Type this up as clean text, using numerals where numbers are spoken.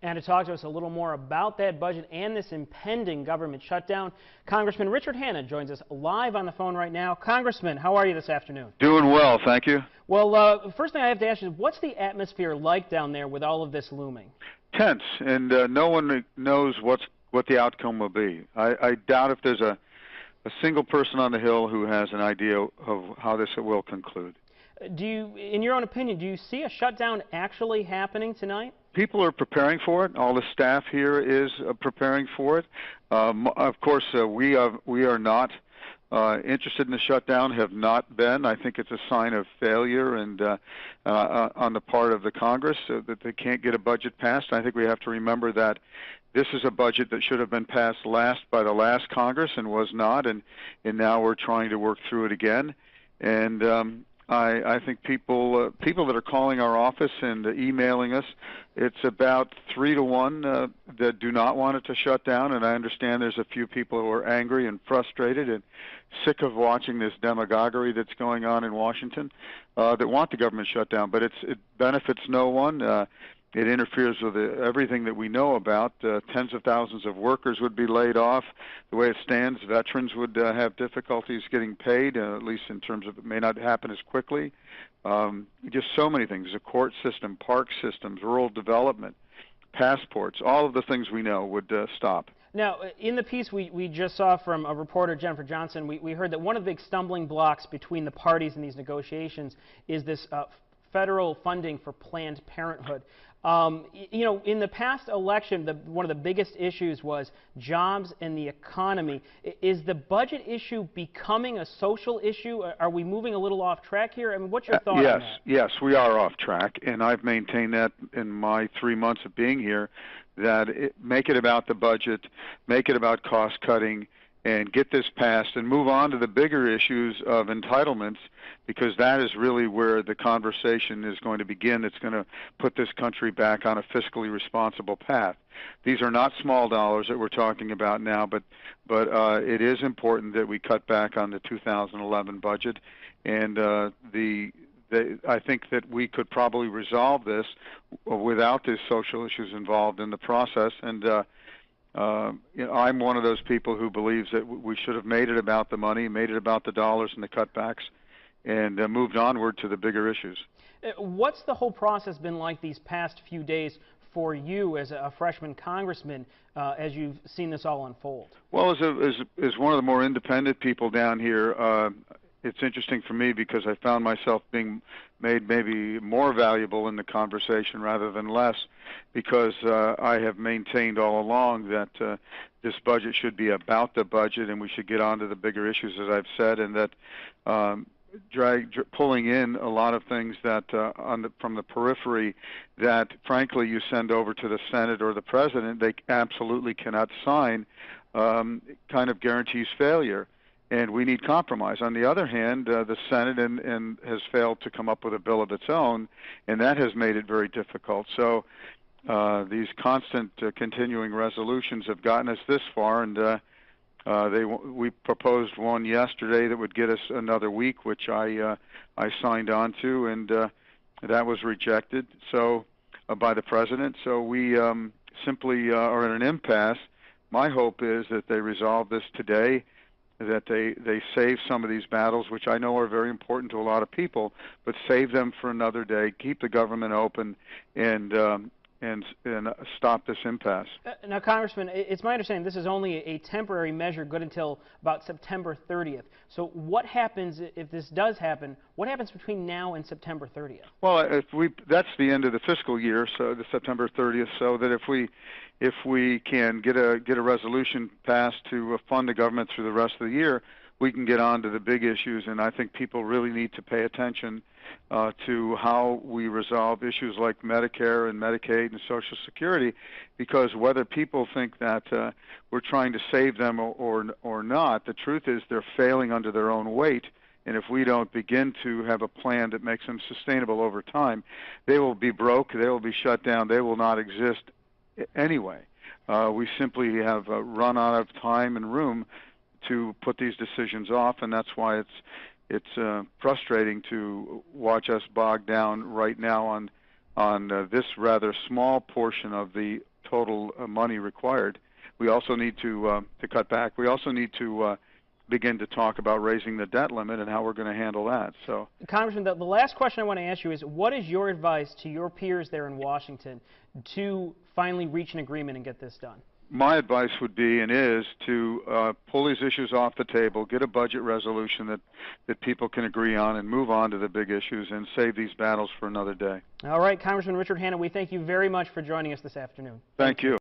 And to talk to us a little more about that budget and this impending government shutdown, Congressman Richard Hanna joins us live on the phone right now. Congressman, how are you this afternoon? Doing well, thank you. Well, first thing I have to ask you is, what's the atmosphere like down there with all of this looming? Tense, and no one knows what the outcome will be. I doubt if there's a single person on the Hill who has an idea of how this will conclude. Do you, in your own opinion, do you see a shutdown actually happening tonight? People are preparing for it. All the staff here is preparing for it. Of course, we are not interested in the shutdown, have not been. I think it's a sign of failure and on the part of the Congress that they can't get a budget passed. I think we have to remember that this is a budget that should have been passed by the last Congress and was not, and now we're trying to work through it again. And I think people that are calling our office and emailing us, it's about 3 to 1 that do not want it to shut down, and I understand there's a few people who are angry and frustrated and sick of watching this demagoguery that's going on in Washington that want the government shut down, but it benefits no one. It interferes with everything that we know about. Tens of thousands of workers would be laid off. The way it stands, veterans would have difficulties getting paid, at least in terms of it may not happen as quickly. Just so many things, the court system, park systems, rural development, passports, all of the things we know would stop. Now, in the piece we just saw from a reporter, Jennifer Johnson, we heard that one of the big stumbling blocks between the parties in these negotiations is this federal funding for Planned Parenthood. You know, in the past election, one of the biggest issues was jobs and the economy. Is the budget issue becoming a social issue? Are we moving a little off track here? I mean, what's your thought on that? Yes, we are off track, and I've maintained that in my 3 months of being here, that make it about the budget, make it about cost cutting, and get this passed and move on to the bigger issues of entitlements, because that is really where the conversation is going to begin. It's going to put this country back on a fiscally responsible path. These are not small dollars that we're talking about now, but it is important that we cut back on the 2011 budget, and I think that we could probably resolve this without these social issues involved in the process. And you know, I'm one of those people who believes that we should have made it about the money, made it about the dollars and the cutbacks, and moved onward to the bigger issues. What's the whole process been like these past few days for you as a freshman congressman as you've seen this all unfold? Well, as one of the more independent people down here, it's interesting for me because I found myself being made maybe more valuable in the conversation rather than less, because I have maintained all along that this budget should be about the budget and we should get on to the bigger issues, as I've said, and that pulling in a lot of things that from the periphery that, frankly, you send over to the Senate or the President, they absolutely cannot sign, kind of guarantees failure. And we need compromise. On the other hand, the Senate has failed to come up with a bill of its own, and that has made it very difficult. So these constant continuing resolutions have gotten us this far, and we proposed one yesterday that would get us another week, which I signed on to, and that was rejected by the President. So we simply are in an impasse. My hope is that they resolve this today, that they save some of these battles, which I know are very important to a lot of people, but save them for another day, keep the government open, and stop this impasse. Now, Congressman, it's my understanding this is only a temporary measure good until about September 30th. So what happens if this does happen? What happens between now and September 30th? Well, that's the end of the fiscal year, so the September 30th, so that if we can get a resolution passed to fund the government through the rest of the year, we can get on to the big issues. And I think people really need to pay attention to how we resolve issues like Medicare and Medicaid and Social Security, because whether people think that we're trying to save them or not, the truth is they're failing under their own weight. And if we don't begin to have a plan that makes them sustainable over time, they will be broke, they will be shut down, they will not exist anyway. We simply have run out of time and room to put these decisions off, and that's why it's frustrating to watch us bogged down right now on this rather small portion of the total money required. We also need to cut back. We also need to begin to talk about raising the debt limit and how we're going to handle that. So, Congressman, the last question I want to ask you is, what is your advice to your peers there in Washington to finally reach an agreement and get this done? my advice would be and is to pull these issues off the table, get a budget resolution that people can agree on, and move on to the big issues and save these battles for another day. All right, Congressman Richard Hanna, we thank you very much for joining us this afternoon. Thank you.